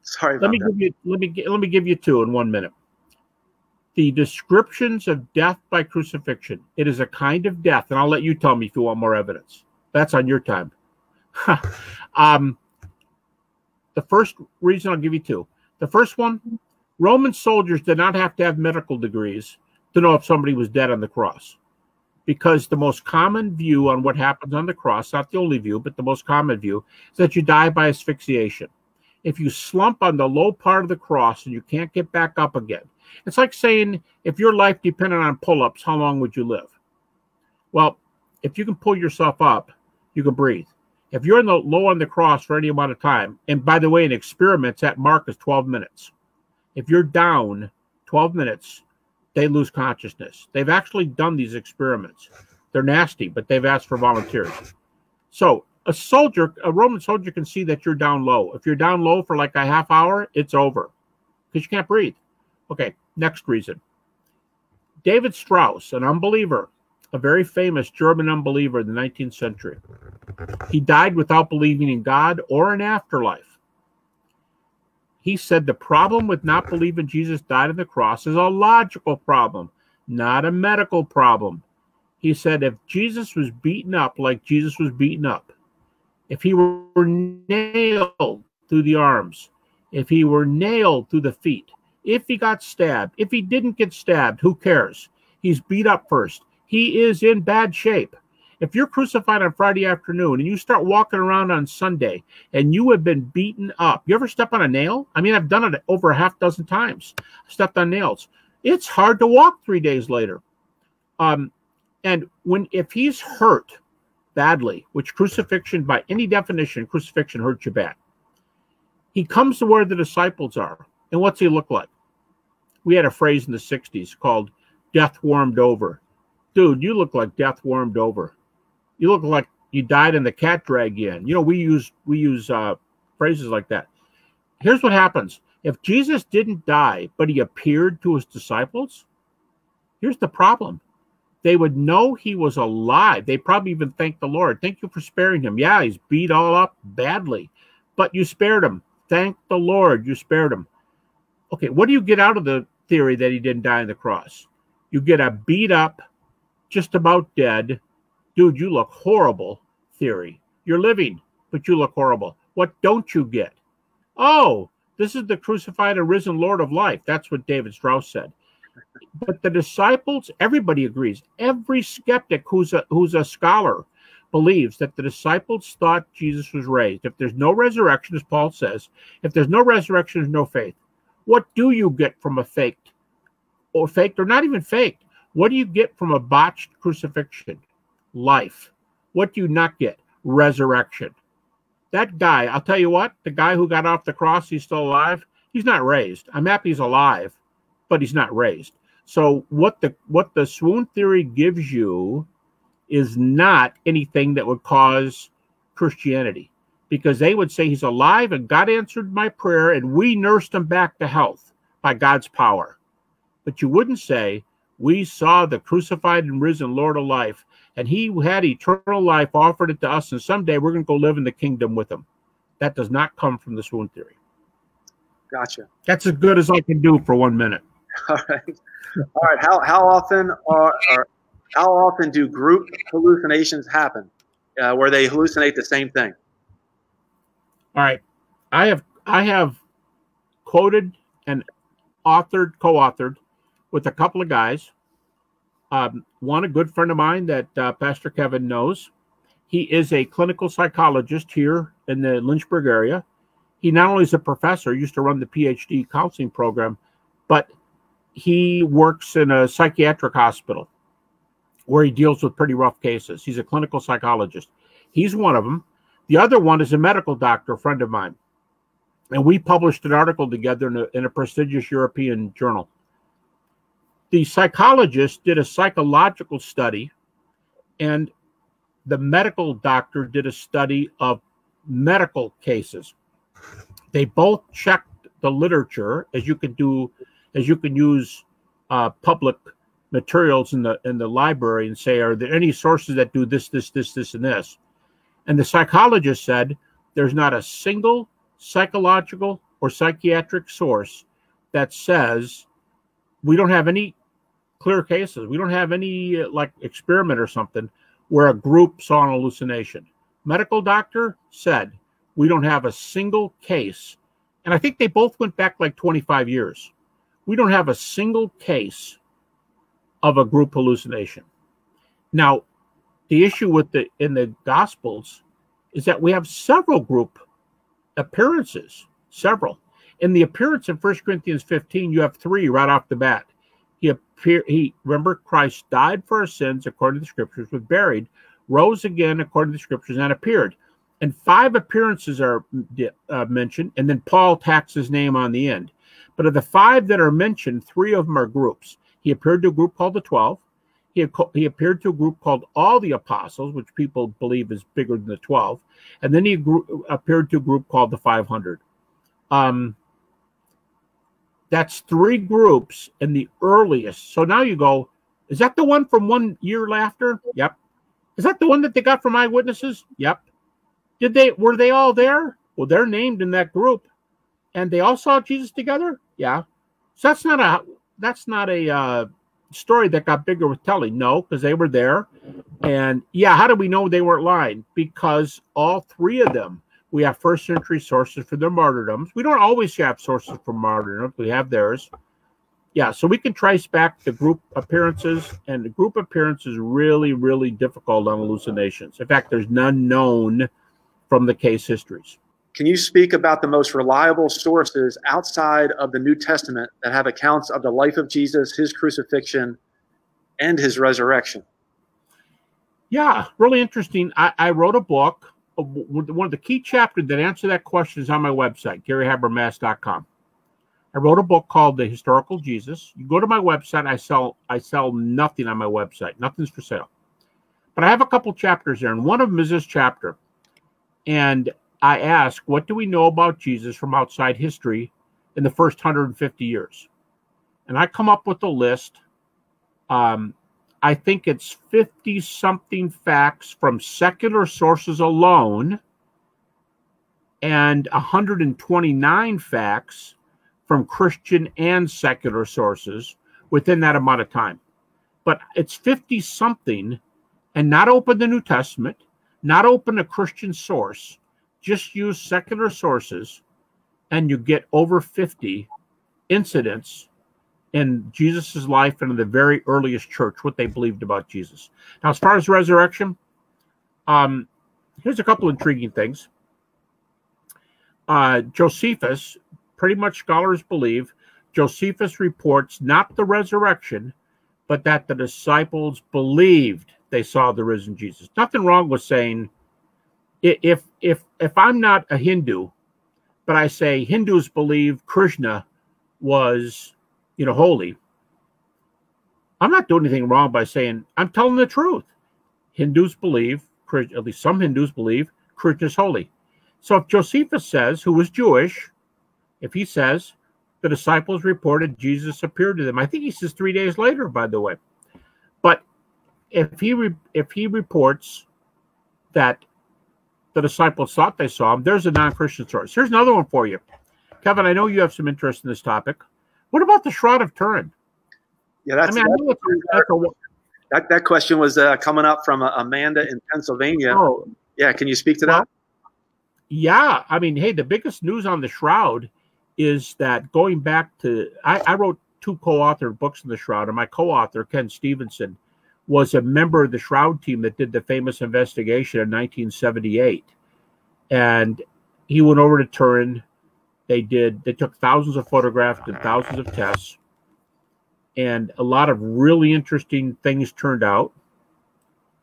Sorry about that. Let me give you 2 in 1 minute. The descriptions of death by crucifixion. It is a kind of death, and I'll let you tell me if you want more evidence. That's on your time. The first reason, I'll give you 2. The first one, Roman soldiers did not have to have medical degrees to know if somebody was dead on the cross, because the most common view on what happens on the cross, not the only view, but the most common view, is that you die by asphyxiation. If you slump on the low part of the cross and you can't get back up again, it's like saying, if your life depended on pull-ups, how long would you live? Well, if you can pull yourself up, you can breathe. If you're in the low on the cross for any amount of time, and by the way, in experiments, that mark is 12 minutes. If you're down 12 minutes, they lose consciousness. They've actually done these experiments. They're nasty, but they've asked for volunteers. So a Roman soldier can see that you're down low. If you're down low for like a half hour, it's over because you can't breathe. Okay, next reason. David Strauss, an unbeliever, a very famous German unbeliever in the 19th century. He died without believing in God or an afterlife. He said the problem with not believing Jesus died on the cross is a logical problem, not a medical problem. He said if Jesus was beaten up like Jesus was beaten up, if he were nailed through the arms, if he were nailed through the feet, if he got stabbed, if he didn't get stabbed, who cares? He's beat up first. He is in bad shape. If you're crucified on Friday afternoon and you start walking around on Sunday and you have been beaten up, you ever step on a nail? I mean, I've done it over a half dozen times. I stepped on nails. It's hard to walk 3 days later. And if he's hurt badly, which crucifixion, by any definition, crucifixion hurts you bad. He comes to where the disciples are. And what's he look like? We had a phrase in the 60s called death warmed over. Dude, you look like death warmed over. You look like you died and the cat dragged you in. You know, we use phrases like that. Here's what happens. If Jesus didn't die, but he appeared to his disciples, here's the problem. They would know he was alive. They probably even thank the Lord. Thank you for sparing him. Yeah, he's beat all up badly, but you spared him. Thank the Lord, you spared him. Okay, what do you get out of the theory that he didn't die on the cross? You get a beat up, just about dead, dude, you look horrible theory. You're living, but you look horrible. What don't you get? Oh, this is the crucified and risen Lord of life. That's what David Strauss said. But the disciples, everybody agrees. Every skeptic who's a scholar believes that the disciples thought Jesus was raised. If there's no resurrection, as Paul says, if there's no resurrection, there's no faith. What do you get from a faked or not even faked, What do you get from a botched crucifixion? Life. What do you not get? Resurrection. That guy, I'll tell you what, the guy who got off the cross, he's still alive. He's not raised. I'm happy he's alive, but he's not raised. So what the swoon theory gives you is not anything that would cause Christianity, because they would say he's alive and God answered my prayer and we nursed him back to health by God's power. But you wouldn't say we saw the crucified and risen Lord of life and he had eternal life, offered it to us, and someday we're going to go live in the kingdom with him. That does not come from the swoon theory. Gotcha. That's as good as I can do for 1 minute. All right. All right. How often do group hallucinations happen, where they hallucinate the same thing? All right. I have quoted and co-authored with a couple of guys. One, a good friend of mine that Pastor Kevin knows. He is a clinical psychologist here in the Lynchburg area. He not only is a professor, used to run the PhD counseling program, but he works in a psychiatric hospital where he deals with pretty rough cases. He's a clinical psychologist. He's one of them. The other one is a medical doctor, a friend of mine. And we published an article together in a prestigious European journal. The psychologist did a psychological study, and the medical doctor did a study of medical cases. They both checked the literature, as you can use public materials in the library and say, are there any sources that do this, this, this, this, and this? And the psychologist said there's not a single psychological or psychiatric source that says we don't have any clear cases. We don't have any like experiment or something where a group saw an hallucination. Medical doctor said we don't have a single case. And I think they both went back like 25 years. We don't have a single case of a group hallucination. Now, the issue in the Gospels is that we have several group appearances, several. In the appearance in 1 Corinthians 15, you have 3 right off the bat. Remember, Christ died for our sins according to the scriptures, was buried, rose again according to the scriptures, and appeared. And 5 appearances are mentioned, and then Paul tacks his name on the end. But of the 5 that are mentioned, 3 of them are groups. He appeared to a group called the 12. He appeared to a group called all the apostles, which people believe is bigger than the 12. And then he appeared to a group called the 500. That's 3 groups in the earliest. So now you go, is that the one from 1 year after? Yep. Is that the one that they got from eyewitnesses? Yep. Were they all there? Well, they're named in that group. And they all saw Jesus together? Yeah. So that's not a story that got bigger with telling. No, because they were there. And yeah, how do we know they weren't lying? Because all 3 of them, we have first century sources for their martyrdoms. We don't always have sources for martyrdoms. We have theirs. Yeah, so we can trace back the group appearances, and the group appearance is really, really difficult on hallucinations. In fact, there's none known from the case histories. Can you speak about the most reliable sources outside of the New Testament that have accounts of the life of Jesus, his crucifixion, and his resurrection? Yeah, really interesting. I wrote a book. One of the key chapters that answer that question is on my website, GaryHabermas.com. I wrote a book called The Historical Jesus. You go to my website, I sell nothing on my website. Nothing's for sale. But I have a couple chapters there, and one of them is this chapter. And I ask, what do we know about Jesus from outside history in the first 150 years? And I come up with a list. I think it's 50-something facts from secular sources alone and 129 facts from Christian and secular sources within that amount of time. But it's 50-something, and not open the New Testament, not open a Christian source, just use secular sources, and you get over 50 incidents in Jesus' life and in the very earliest church, what they believed about Jesus. Now, as far as resurrection, here's a couple intriguing things. Josephus, pretty much scholars believe, Josephus reports not the resurrection, but that the disciples believed they saw the risen Jesus. Nothing wrong with saying, if I'm not a Hindu, but I say Hindus believe Krishna was, holy, I'm not doing anything wrong by saying I'm telling the truth. Hindus believe, at least some Hindus believe, Krishna is holy. So if Josephus says, who was Jewish, if he says the disciples reported Jesus appeared to them, I think he says 3 days later, by the way. But if he reports that the disciples thought they saw him, there's a non-Christian source. Here's another one for you. Kevin, I know you have some interest in this topic. What about the Shroud of Turin? Yeah, that question was coming up from Amanda in Pennsylvania. Oh, yeah, can you speak to that? Yeah, I mean, hey, the biggest news on the Shroud is that going back to, I wrote 2 co-authored books on the Shroud, and my co-author, Ken Stevenson, was a member of the Shroud team that did the famous investigation in 1978. And he went over to Turin. They took thousands of photographs, did thousands of tests, and a lot of really interesting things turned out.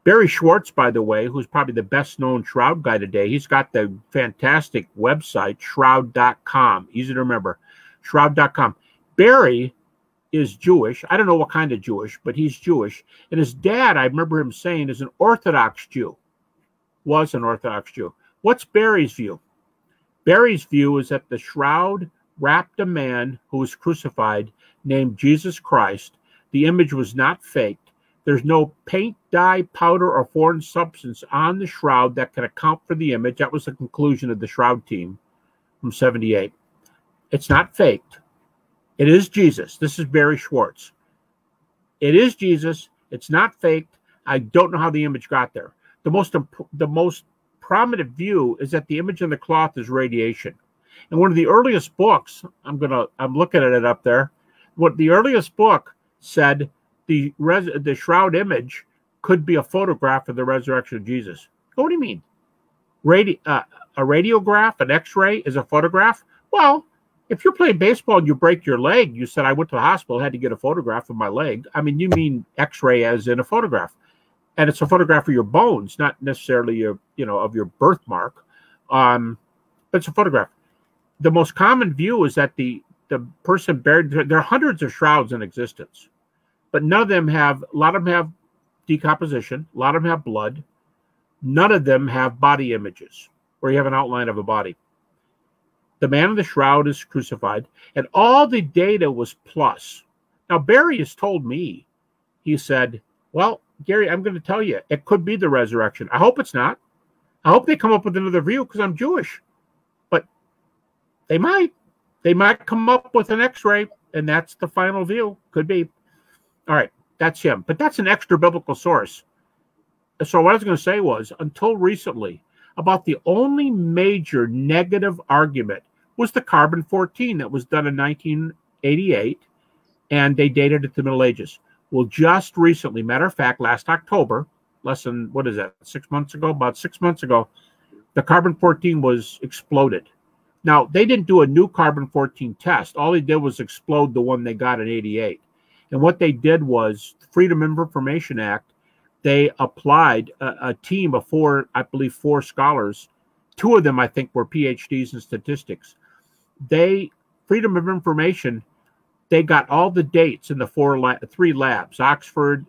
Barry Schwartz, by the way, who's probably the best known Shroud guy today, he's got the fantastic website, shroud.com. Easy to remember, shroud.com. Barry is Jewish. I don't know what kind of Jewish, but he's Jewish. And his dad, I remember him saying, is an Orthodox Jew. Was an Orthodox Jew. What's Barry's view? Barry's view is that the Shroud wrapped a man who was crucified named Jesus Christ. The image was not faked. There's no paint, dye, powder, or foreign substance on the Shroud that can account for the image. That was the conclusion of the Shroud team from 78. It's not faked. It is Jesus. This is Barry Schwartz. It is Jesus. It's not faked. I don't know how the image got there. The most prominent view is that the image on the cloth is radiation. And one of the earliest books, I'm looking at it up there. What the earliest book said, the Shroud image could be a photograph of the resurrection of Jesus. What do you mean? A radiograph, an X-ray is a photograph? Well, if you're playing baseball and you break your leg, you said, I went to the hospital, had to get a photograph of my leg. I mean, you mean X-ray as in a photograph. And it's a photograph of your bones, not necessarily of your birthmark. But it's a photograph. The most common view is that the person buried, there are hundreds of shrouds in existence, but none of them have, a lot of them have decomposition, a lot of them have blood. None of them have body images where you have an outline of a body. The man in the shroud is crucified, and all the data was plus. Now, Barry has told me, he said, well, Gary, I'm going to tell you, it could be the resurrection. I hope it's not. I hope they come up with another view because I'm Jewish. But they might. They might come up with an X-ray, and that's the final view. Could be. All right, that's him. But that's an extra biblical source. So what I was going to say was, until recently, about the only major negative argument was the carbon-14 that was done in 1988, and they dated it to the Middle Ages. Well, just recently, matter of fact, last October, less than, what is that, 6 months ago, about 6 months ago, the carbon-14 was exploded. Now, they didn't do a new carbon-14 test. All they did was explode the one they got in 88. And what they did was, the Freedom of Information Act, they applied a team of four scholars. Two of them, I think, were PhDs in statistics. Freedom of Information, they got all the dates in the three labs, Oxford,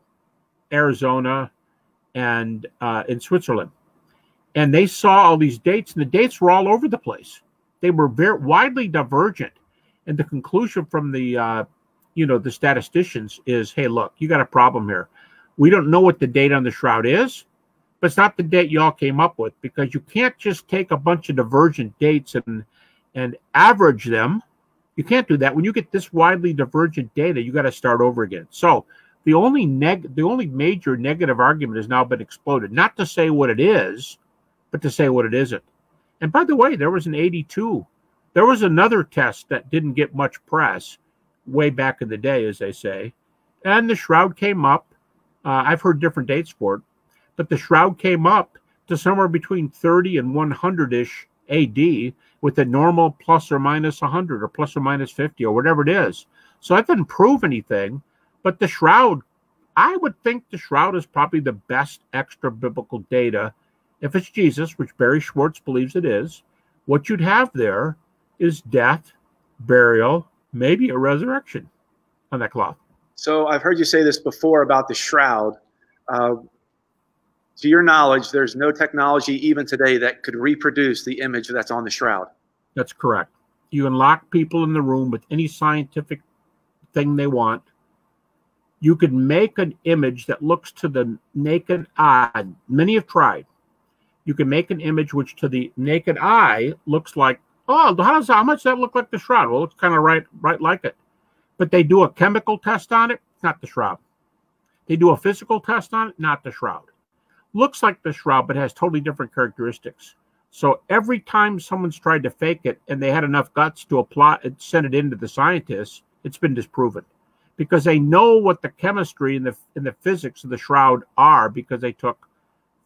Arizona, and in Switzerland. And they saw all these dates, and the dates were all over the place. They were very widely divergent. And the conclusion from the statisticians is, hey, look, you got a problem here. We don't know what the date on the shroud is, but it's not the date y'all came up with, because you can't just take a bunch of divergent dates and average them. You can't do that. When you get this widely divergent data, you got to start over again. So the only major negative argument has now been exploded, not to say what it is, but to say what it isn't. And by the way, there was an 82. There was another test that didn't get much press way back in the day, as they say, and the shroud came up. I've heard different dates for it, but the shroud came up to somewhere between 30 and 100-ish AD with a normal plus or minus 100 or plus or minus 50 or whatever it is. So that doesn't prove anything, but the shroud I would think the shroud is probably the best extra biblical data. If it's Jesus, which Barry Schwartz believes it is, what you'd have there is death, burial, maybe a resurrection on that cloth. So I've heard you say this before about the shroud. To your knowledge, there's no technology even today that could reproduce the image that's on the shroud. That's correct. You can lock people in the room with any scientific thing they want. You could make an image that looks to the naked eye. Many have tried. You can make an image which to the naked eye looks like, oh, how much does that look like the shroud? Well, it's kind of right like it. But they do a chemical test on it, not the shroud. They do a physical test on it, not the shroud. Looks like the shroud, but has totally different characteristics. So every time someone's tried to fake it and they had enough guts to apply it, send it into the scientists, it's been disproven. Because they know what the chemistry and the physics of the shroud are, because they took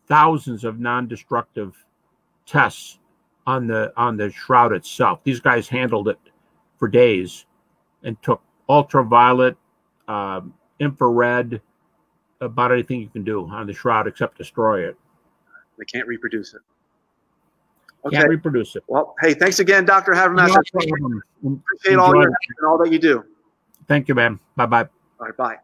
thousands of non-destructive tests on the shroud itself. These guys handled it for days and took ultraviolet, infrared, about anything you can do on the shroud except destroy it. They can't reproduce it. Okay. Can't reproduce it. Well, hey, thanks again, Dr. Habermas. No problem. Appreciate all your help and all that you do. Thank you, man. Bye-bye. All right, bye.